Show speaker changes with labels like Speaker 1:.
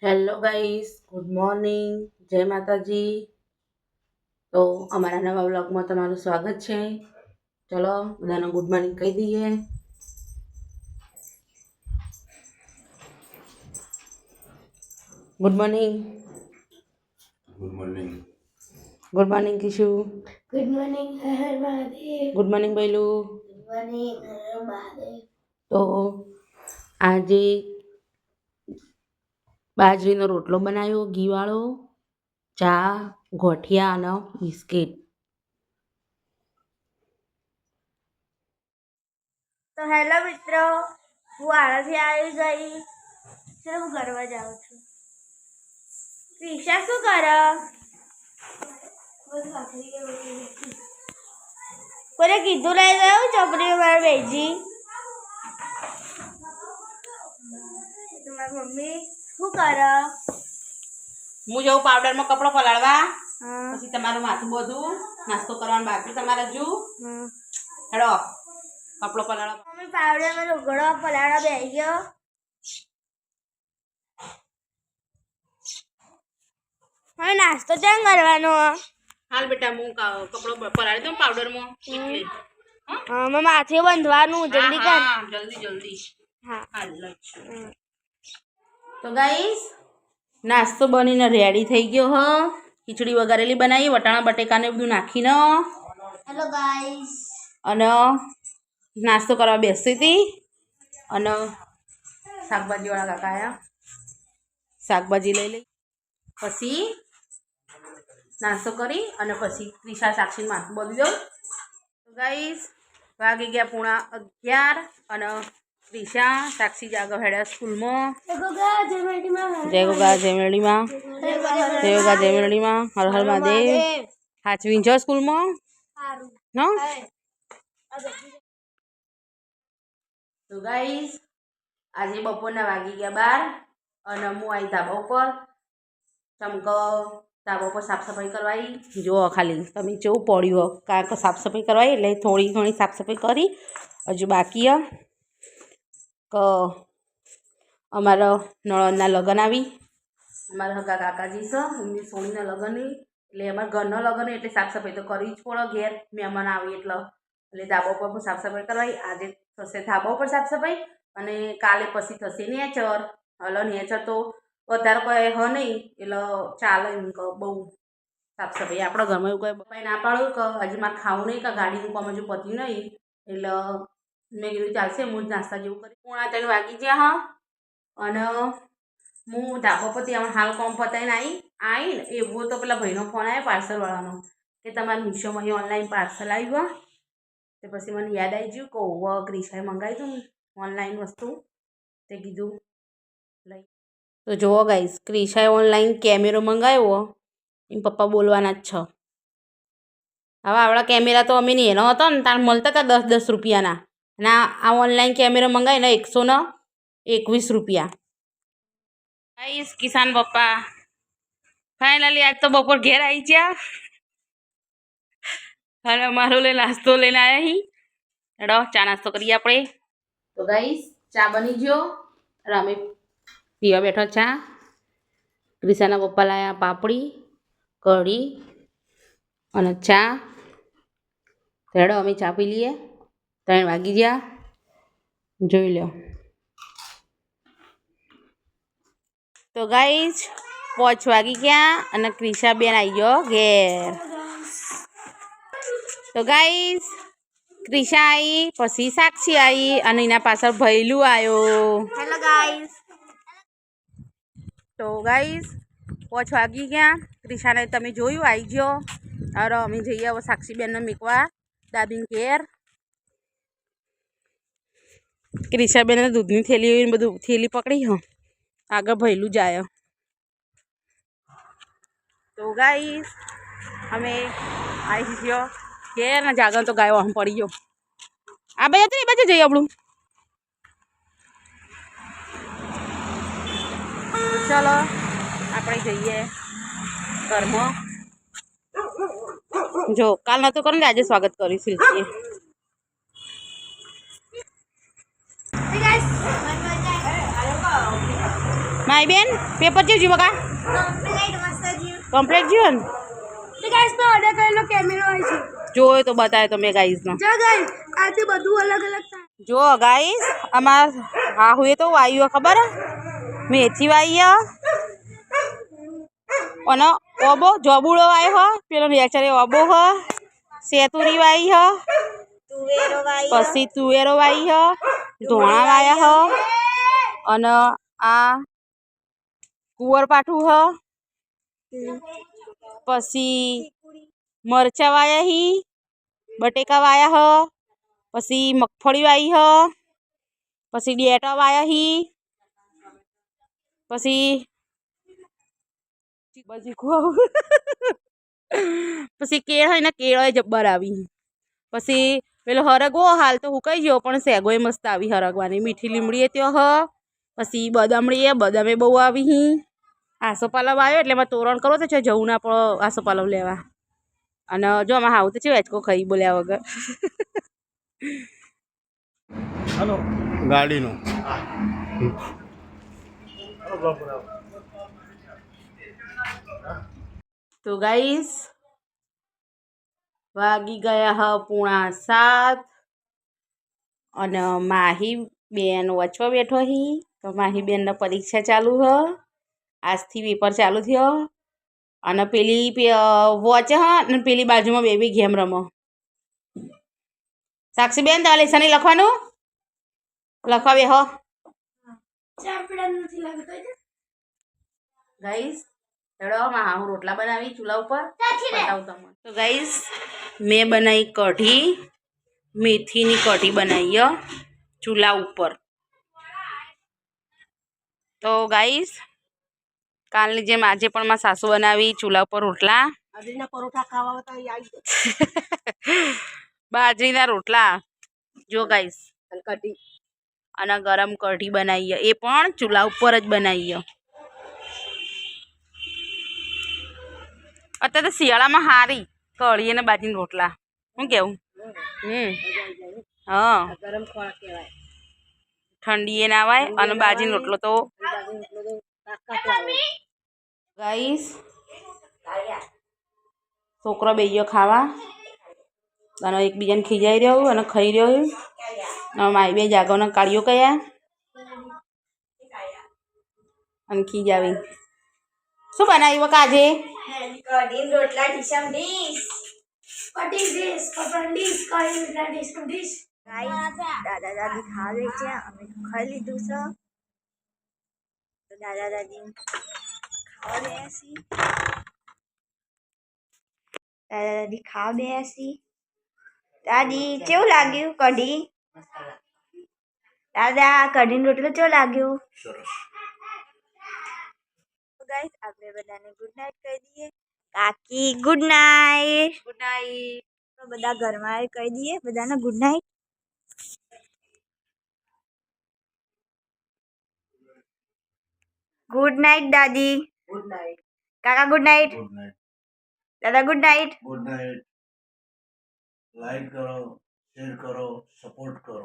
Speaker 1: Hello guys, good morning, જય માતાજી. તો અમારા નવા વ્લોગમાં તમારું સ્વાગત છે. ચલો બધાને ગુડ મોર્નિંગ કહી દઈએ. Good morning. Good morning. Good morning Kishu.
Speaker 2: Good morning હર હર મહાદેવ.
Speaker 1: ગુડ મોર્નિંગ બૈલું.
Speaker 2: ગુડ મોર્નિંગ હર હર મહાદેવ.
Speaker 1: તો આજે બાજરીનો રોટલો બનાવ્યો, ઘીવાળો, ચા, ગોઠિયા અને બિસ્કિટ.
Speaker 2: તો હેલો મિત્રો, હું આળાથી આવી ગઈ. ચલો હું કરવા જાઉં છું. ક્રિશા શું કરે? કોને કીધું લઈ ગયું ચોપડી મારા બેજી? તમારી મમ્મી શું કરે?
Speaker 1: હું જઉં પાવડરમાં કપડો પલાળવા,
Speaker 2: હા
Speaker 1: પછી તમારું માથું બધું નાસ્તો કરવાનું બાકી તમારે હજુ.
Speaker 2: હા.
Speaker 1: હેડો કપડો પલાળવા.
Speaker 2: મમ્મી પાવડરમાં લુગડો પલાળવા બેસી ગયો. હવે નાસ્તો કેમ કરવાનો?
Speaker 1: હાલ બેટા હું કપડો પલાળી દઉં પાવડરમાં એટલે.
Speaker 2: માથે બાંધવાનું જલ્દી કર.
Speaker 1: હા, જલ્દી જલ્દી.
Speaker 2: હા.
Speaker 1: હાલ લઈ. તો ગાઈસ નાસ્તો બનીને રેડી થઈ ગયો હ. ખીચડી વઘારેલી બનાવી, વટાણા બટેકાને બધું નાખીને,
Speaker 2: હેલો ગાઈસ.
Speaker 1: અને નાસ્તો કરવા બેસી હતી. અને શાકભાજીવાળા કાકા આયા, શાકભાજી લઈ લઈ, પછી નાસ્તો કરી અને પછી ત્રિષા સાક્ષી માથું બધી દઉં. તો ગાઈસ વાગી ગયા 11:30 અને ત્રિષા સાક્ષી જાગો હેડ્યા સ્કૂલમાં. જય ગોગા જય મેરડીમાં, જય ગોગા જય મેરડીમાં, હર હર મહાદેવ. હાચવીને જો સ્કૂલમાં નો. તો ગાઈસ આજે બપોરના વાગી ગયા 12 અને હું આવી ધાબા ઉપર. ચમકો ધાબા ઉપર સાફ સફાઈ કરવાઈ. જુઓ ખાલી તમે કેવું પડ્યું કારણ કે સાફ સફાઈ કરવાઈ એટલે થોડી ઘણી સાફ સફાઈ કરી. હજુ બાકી અમારા નણંદના લગ્ન આવી. અમારા હગા કાકાજી છે એમની સોનીના લગ્નની, એટલે અમારા ઘરના લગ્ન એટલે સાફ સફાઈ તો કરવી જ પડે. ઘેર મહેમાન આવી એટલે ધાબા ઉપર સાફ સફાઈ કરવાઈ. આજે થશે ધાબા ઉપર સાફ સફાઈ અને કાલે પછી થશે નેચર. હલો નેચર તો વધારે કોઈ હ નહીં એટલે ચાલે એમ કે બહુ સાફ સફાઈ આપણા ઘરમાં એવું કંઈ પપ્પાએ ના પાડ્યું કે હજી મારે ખાવું નહીં કે ગાડીનું કામ હજુ પત્યું નહીં. એટલે મેં કીધું ચાલશે, હું જ નાસ્તા જેવું કરી. 3:30 વાગી ગયા હા અને હું ધાબા પરથી હાલ કોમ પતાવીને આવીને એવો તો પેલા ભાઈનો ફોન આવ્યો પાર્સલવાળાનો કે તમારે મીશોમાં ઓનલાઈન પાર્સલ આવ્યું. તે પછી મને યાદ આવી ગયું કે ઓવર ક્રિશાએ મંગાવ્યું હતું ઓનલાઈન વસ્તુ. તે કીધું લઈ. તો જુઓ ગાઈસ, ક્રિશાએ ઓનલાઈન કેમેરો મંગાવ્યો. એમ પપ્પા બોલવાના જ છે. હવે આવડા કેમેરા તો અમે નહીં એનો હતો ને તાર મળતા હતા 10-10 રૂપિયાના, અને આ ઓનલાઈન કેમેરો મંગાવીને 121 રૂપિયા. ગાઈસ કિસાન પપ્પા ફાઇનલી આજ તો બપોર ઘેર આવી ગયા અને અમારો નાસ્તો લઈને આવ્યા હી. હેડો ચા નાસ્તો કરીએ આપણે. તો ગાઈસ ચા બની ગયો અને અમે પીવા બેઠો ચા. ક્રિશાના પપ્પા લાયા પાપડી, કઢી અને ચા. હેડો અમે ચા પી લઈએ. 3 વાગી ગયા જોઈ લો. તો ગાઈસ 5 વાગી ગયા અને ક્રિશા બેન આવી ગયો ઘેર. તો ગાઈસ ક્રિશા આવી, પછી સાક્ષી આવી અને એના પાછળ ભૈલું આવ્યો.
Speaker 2: Hello guys.
Speaker 1: તો ગાઈસ 5 વાગી ગયા. ક્રિશાને તમે જોયું આવી ગયો. હવે અમે જઈએ હવે સાક્ષીબેનને મૂકવા દાદીને ઘેર. ક્રિશાબેને દૂધની થેલી બધું થેલી પકડી હો, આગળ ભૈલું જાય. તો ગાઈસ અમે આવી ગયો ઘેર ને જાગર તો ગાયો આમ પડી ગયો. આ બાજુ તો એ બાજુ જઈએ આપણું. ચાલો આપણે જઈએ ઘરમાં. જો કાલ નહોતું કર્યું ને આજે સ્વાગત કર્યું સિલ્કીએ. મારી બેન પેપર કેવું જ્યું બકા
Speaker 2: કમ્પ્લીટ મસ્ત જીવ
Speaker 1: કમ્પ્લીટ જ્યું ને
Speaker 2: તો ગાઈસ તો ઓર્ડર કરેલો કેમેરો હોય છે
Speaker 1: જોયો તો બતાવે તમે ગાઈસનો
Speaker 2: જો ગાઈસ આથી બધું અલગ અલગ થાય
Speaker 1: જો ગાઈસ અમાર હા હુએ તો વાયુ ખબર હે મેથી વાઈ અને ઓબો જોબુડો વાય હ પેલો નેચરે ઓબો હ સેતુરી વાઈ હ
Speaker 2: તુવેરો વાઈ
Speaker 1: પછી તુવેરો વાઈ હ ધોણા વાયા હ અને આ કુંવર પાઠું હ પછી મરચા વાયા હી બટેકા વાયા હ પછી મગફળી વાઈ હ પછી ડેટા વાયા હી પછી પછી કેળ હોય ને કેળો જબ્બર આવી પછી પેલો હરગવો હાલ તો હુકાઈ ગયો પણ સેગોય મસ્ત આવી હરગવાની મીઠી લીમડી ત્યો હ પછી બદામડી બદામે બહુ આવી હી આસોપાલવ આવ્યો એટલે એમાં તોરણ કરો તો છે જવું ના પડો આસોપાલવ લેવા અને જો આમાં હાવ તો છે વેચકો ખાઈ બોલ્યા વગર
Speaker 3: હાલો ગાડીનો
Speaker 1: તો ગાઈસ વાગી ગયા હ 6:30 અને માહી બેન વચવા બેઠો હી તો માહી બેન પરીક્ષા ચાલુ હ આજથી પેપર ચાલુ થયો અને પેલી વોચ હ અને પેલી બાજુમાં બે ગેમ રમો સાક્ષી બેન તારે લેસન લખવાનું લખવા બે હો ગાઈસ હેડો માં હું રોટલા બનાવી ચૂલા ઉપર બતાવું તમને તો ગાઈસ મેં બનાવી કઢી મેથીની કઢી બનાવી ચૂલા ઉપર તો ગાઈસ કાલની જેમ આજે પણ મારા સાસુ બનાવી ચૂલા ઉપર રોટલા
Speaker 2: પરોઠા ખાવા
Speaker 1: બાજરીના રોટલા જો ગાઈસ કઢી અને ગરમ કઢી બનાવી એ પણ ચૂલા ઉપર જ બનાવી અત્યારે તો શિયાળામાં હારી કઢી અને બાજરીના રોટલા શું કેવું હા
Speaker 2: ગરમ ખોરાક કહેવાય
Speaker 1: ઠંડી એ ના આવાય અને બાજરીનો રોટલો તો ગાઈસ છોકરો બે ગયો ખાવા અને એકબીજાને ખીજાઈ રહ્યો અને ખાઈ રહ્યો મારી બે જાગવના કાઢ્યો કયા અને ખીજાવી શું બનાવ્યું કાજે
Speaker 2: કઢી રોટલા ડીશમ ડીશ કઢી ડીશ પપડ ડીશ કઢી રોટલા ડીશમ ડીશ દાદા દાદી ખાવે છે અમે ખાઈ લીધું છે તો દાદા દાદી ખાવા બેસી દાદા દાદી ખાવા બેસી દાદી કેવું લાગ્યું કઢી દાદા કઢીનો રોટલો કેવો લાગ્યો
Speaker 3: સરસ
Speaker 2: ગાઈસ આપણે બધાને ગુડ નાઈટ કહી દઈએ કાકી ગુડ નાઈટ તો બધા ઘરમાં કહી દઈએ બધાને ગુડ નાઈટ ગુડ નાઈટ દાદી
Speaker 3: ગુડ નાઇટ
Speaker 2: કાકા ગુડ નાઈટ
Speaker 3: ગુડ નાઇટ
Speaker 2: દાદા good night
Speaker 3: good night like કરો શેર કરો સપોર્ટ કરો